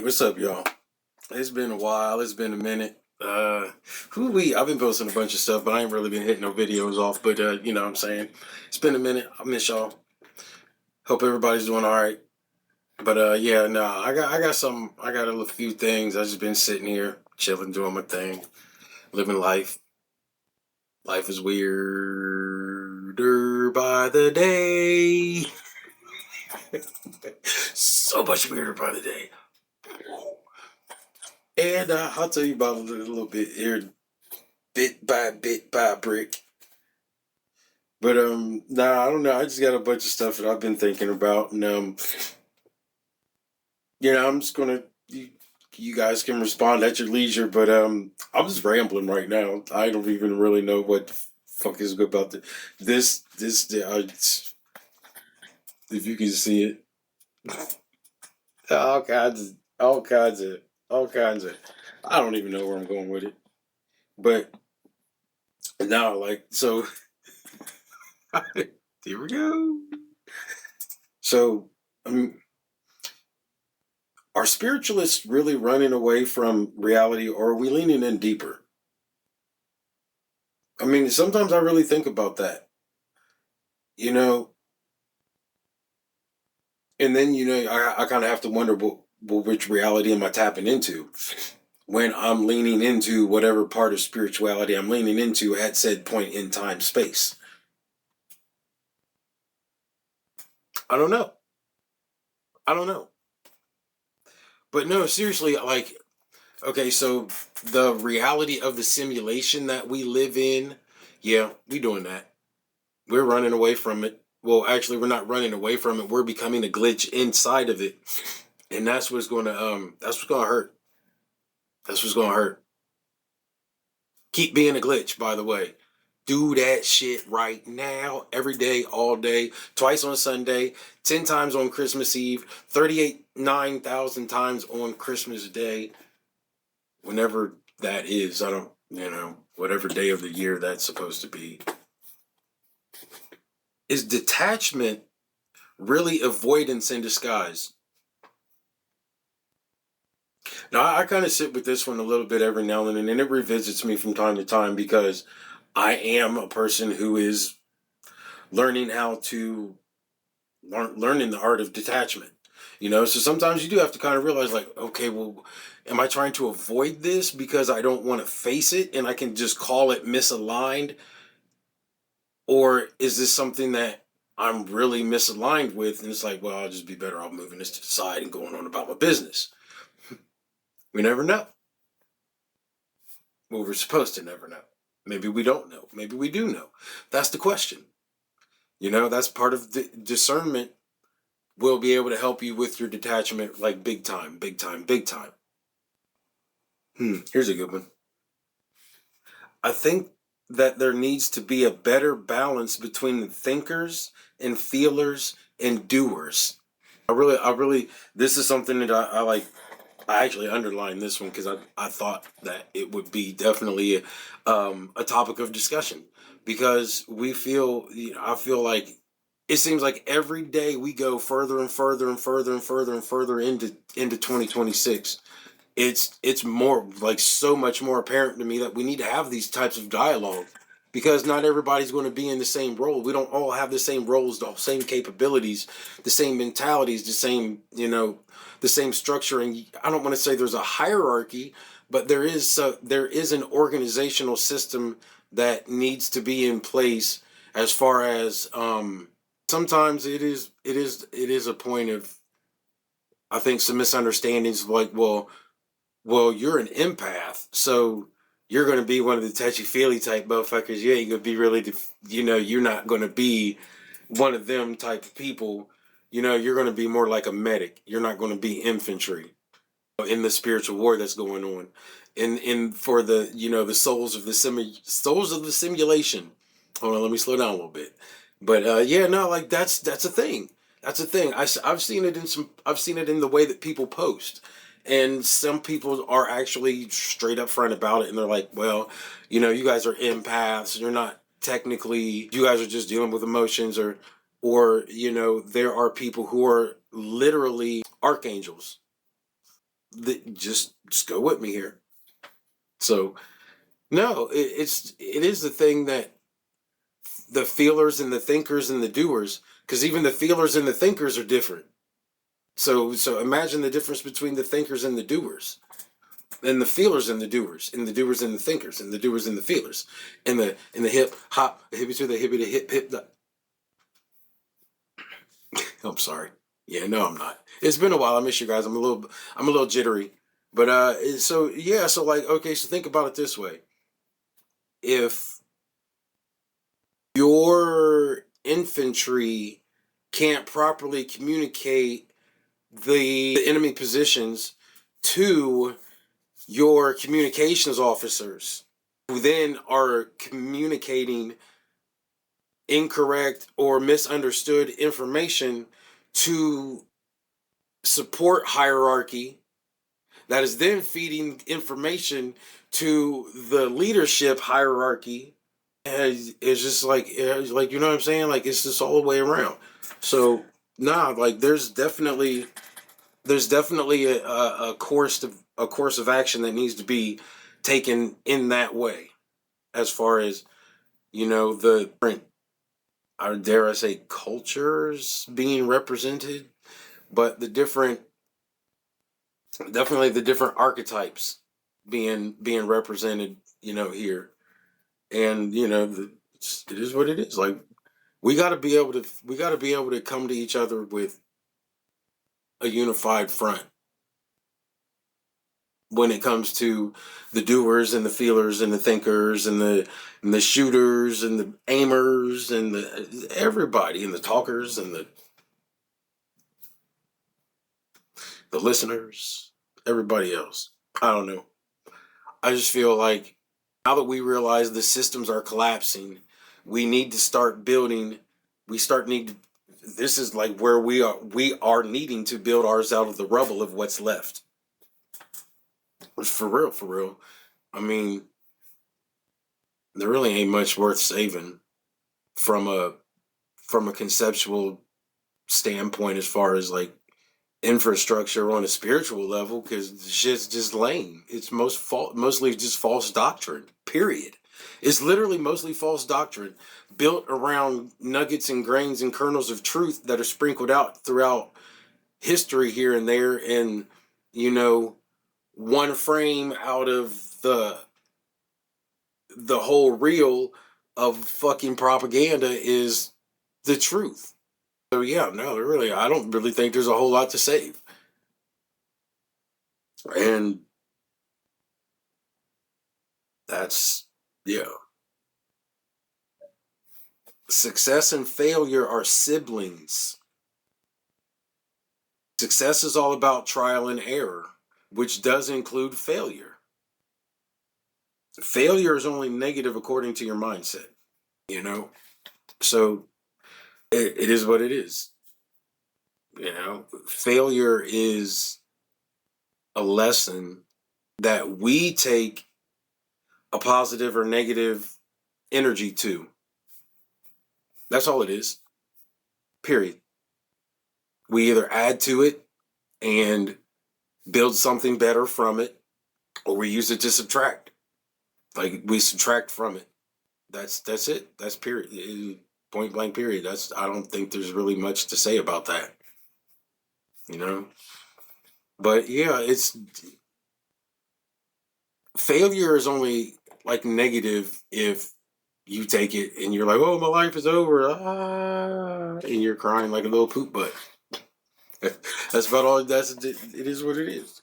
Hey, what's up, y'all? It's been a while. It's been a minute. I've been posting a bunch of stuff, but I ain't really been hitting no videos off. But you know what I'm saying? It's been a minute. I miss y'all. Hope everybody's doing all right. But yeah, no, I got a few things. I just been sitting here, chilling, doing my thing, living life. Life is weirder by the day. So much weirder by the day. And I'll tell you about it a little bit here, bit by brick. But nah, I don't know. I just got a bunch of stuff that I've been thinking about, and I'm just gonna you guys can respond at your leisure. But I'm just rambling right now. I don't even really know what the fuck is good about this. If you can see it, all kinds, of, all kinds of, all kinds of. I don't even know where I'm going with it, but now, like, so here we go. So, um, are spiritualists really running away from reality, or are we leaning in deeper? I mean, sometimes I really think about that, you know, and then, I kind of have to wonder, well, which reality am I tapping into when I'm leaning into whatever part of spirituality I'm leaning into at said point in time space? I don't know. I don't know. But no, seriously, like, okay, so the reality of the simulation that we live in, yeah, we doing that. We're running away from it. Well, actually, we're not running away from it. We're becoming a glitch inside of it, and that's what's gonna hurt. That's what's gonna hurt. Keep being a glitch, by the way. Do that shit right now, every day, all day, twice on Sunday, 10 times on Christmas Eve, 9,000 times on Christmas Day, whenever that is. I don't, whatever day of the year that's supposed to be. Is detachment really avoidance in disguise? Now, I kind of sit with this one a little bit every now and then, and it revisits me from time to time because I am a person who is learning how to learning the art of detachment. So sometimes you do have to kind of realize, like, okay, well, am I trying to avoid this because I don't want to face it and I can just call it misaligned? Or is this something that I'm really misaligned with? And it's like, well, I'll just be better off moving this to the side and going on about my business. We never know. Well, we're supposed to never know. Maybe we don't know. Maybe we do know. That's the question. That's part of the discernment will be able to help you with your detachment, like big time, big time, big time. Here's a good one. I think that there needs to be a better balance between the thinkers and feelers and doers. This is something that I like. I actually underlined this one because I thought that it would be definitely a topic of discussion because I feel like it seems like every day we go further and further and further and further and further into 2026. It's more like so much more apparent to me that we need to have these types of dialogue because not everybody's going to be in the same role. We don't all have the same roles, the same capabilities, the same mentalities, the same structure. And I don't want to say there's a hierarchy, but there is an organizational system that needs to be in place as far as sometimes it is a point of, I think, some misunderstandings like, well, you're an empath, so you're going to be one of the touchy-feely type motherfuckers. You ain't going to be really, you're not going to be one of them type of people. You're going to be more like a medic. You're not going to be infantry in the spiritual war that's going on. In for the, the souls of the simulation. Hold on, let me slow down a little bit. But yeah, no, like that's a thing. That's a thing. I've seen it I've seen it in the way that people post. And some people are actually straight up front about it, and they're like, well, you guys are empaths. You're not technically, you guys are just dealing with emotions, or there are people who are literally archangels. just go with me here. So no, it is the thing that the feelers and the thinkers and the doers, because even the feelers and the thinkers are different. So imagine the difference between the thinkers and the doers, and the feelers and the doers, and the doers and the thinkers, and the doers and the feelers, and the hip hop, hippie to the hippie to hip hip. I'm sorry. Yeah, no, I'm not. It's been a while. I miss you guys. I'm a little jittery. But so yeah, so like, okay, so think about it this way: if your infantry can't properly communicate the enemy positions to your communications officers, who then are communicating incorrect or misunderstood information to support hierarchy, that is then feeding information to the leadership hierarchy. And it's just like, you know what I'm saying? Like, it's just all the way around. So nah, like there's definitely a course of action that needs to be taken in that way, as far as, you know, the different, or dare I say, cultures being represented, but the different, definitely the different archetypes being represented, you know, here. And you know, it is what it is. Like, we got to be able to come to each other with a unified front when it comes to the doers and the feelers and the thinkers and the shooters and the aimers and the everybody and the talkers and the listeners, everybody else. I don't know. I just feel like now that we realize the systems are collapsing, we need to start building. We start need to, this is like where we are needing to build ours out of the rubble of what's left. For real, for real. I mean, there really ain't much worth saving from a conceptual standpoint, as far as like infrastructure on a spiritual level, because the shit's just lame. It's mostly just false doctrine. Period. It's literally mostly false doctrine built around nuggets and grains and kernels of truth that are sprinkled out throughout history here and there. And you know, one frame out of the whole reel of fucking propaganda is the truth. So yeah, no, really, I don't really think there's a whole lot to save. And that's, yeah. Success and failure are siblings. Success is all about trial and error, which does include failure. Failure is only negative according to your mindset, you know? So it is what it is. You know, failure is a lesson that we take a positive or negative energy to. That's all it is. Period. We either add to it and build something better from it, or we use it to subtract. Like, we subtract from it. That's it. That's period. Point blank period. That's, I don't think there's really much to say about that. You know? But yeah, it's, failure is only like negative if you take it and you're like, oh, my life is over, and you're crying like a little poop butt. That's about all. It is what it is.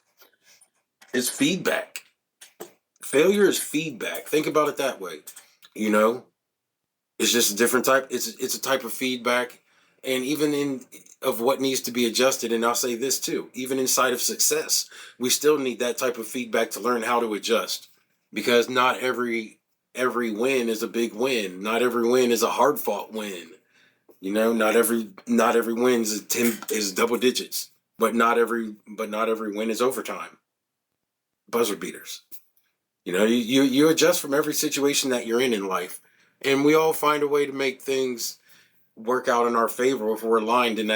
It's feedback. Failure is feedback. Think about it that way. You know, it's just a different type. It's a type of feedback, and even in of what needs to be adjusted. And I'll say this too: even inside of success, we still need that type of feedback to learn how to adjust. Because not every win is a big win. Not every win is a hard fought win. You know, not every win is double digits. But not every win is overtime. Buzzer beaters. You know, you adjust from every situation that you're in life, and we all find a way to make things work out in our favor if we're aligned in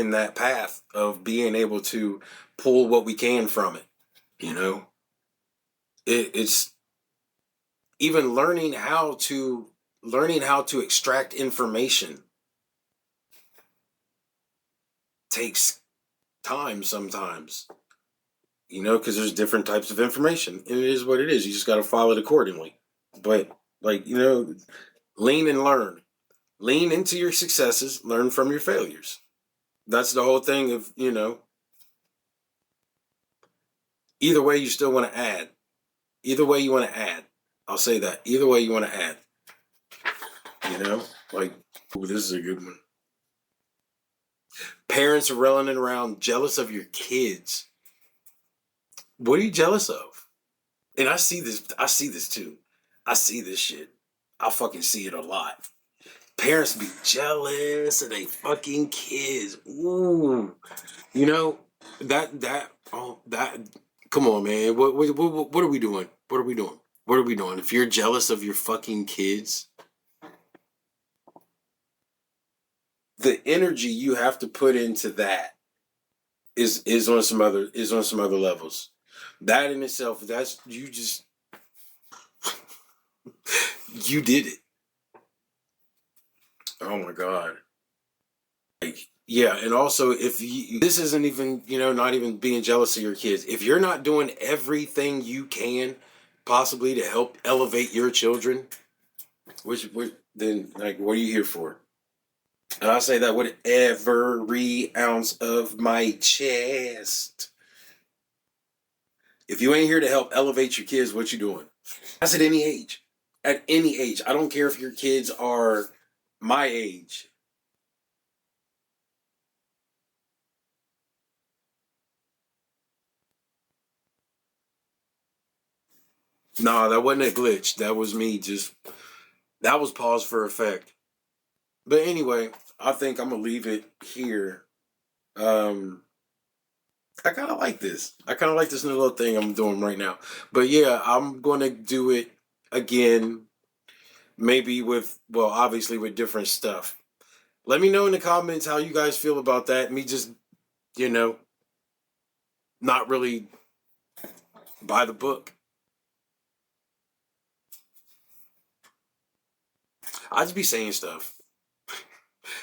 that path of being able to pull what we can from it. You know, it's even learning how to extract information takes time sometimes. You know, because there's different types of information, and it is what it is. You just got to follow it accordingly. But like you know, lean and learn. Lean into your successes. Learn from your failures. That's the whole thing of either way you still want to add. Either way you want to add. I'll say that. Either way you want to add. You know? Like, ooh, this is a good one. Parents are running around jealous of your kids. What are you jealous of? And I see this too. I see this shit. I fucking see it a lot. Parents be jealous of they fucking kids. Ooh. You know, that come on, man. What are we doing? What are we doing? What are we doing? If you're jealous of your fucking kids, the energy you have to put into that is on some other levels. That in itself, that's you just you did it. Oh my god. Like, yeah, and also if this isn't even, not even being jealous of your kids. If you're not doing everything you can possibly to help elevate your children, which then like what are you here for? And I say that with every ounce of my chest. If you ain't here to help elevate your kids, what you doing? That's at any age. At any age. I don't care if your kids are my age. Nah, that wasn't a glitch. That was me that was pause for effect. But anyway, I think I'm gonna leave it here. Um I kinda like this. I kinda like this little thing I'm doing right now. But yeah, I'm gonna do it again, maybe obviously with different stuff. Let me know in the comments how you guys feel about that. Me just, you know, not really by the book. I just be saying stuff.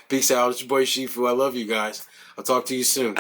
Peace out. It's your boy Shifu. I love you guys. I'll talk to you soon.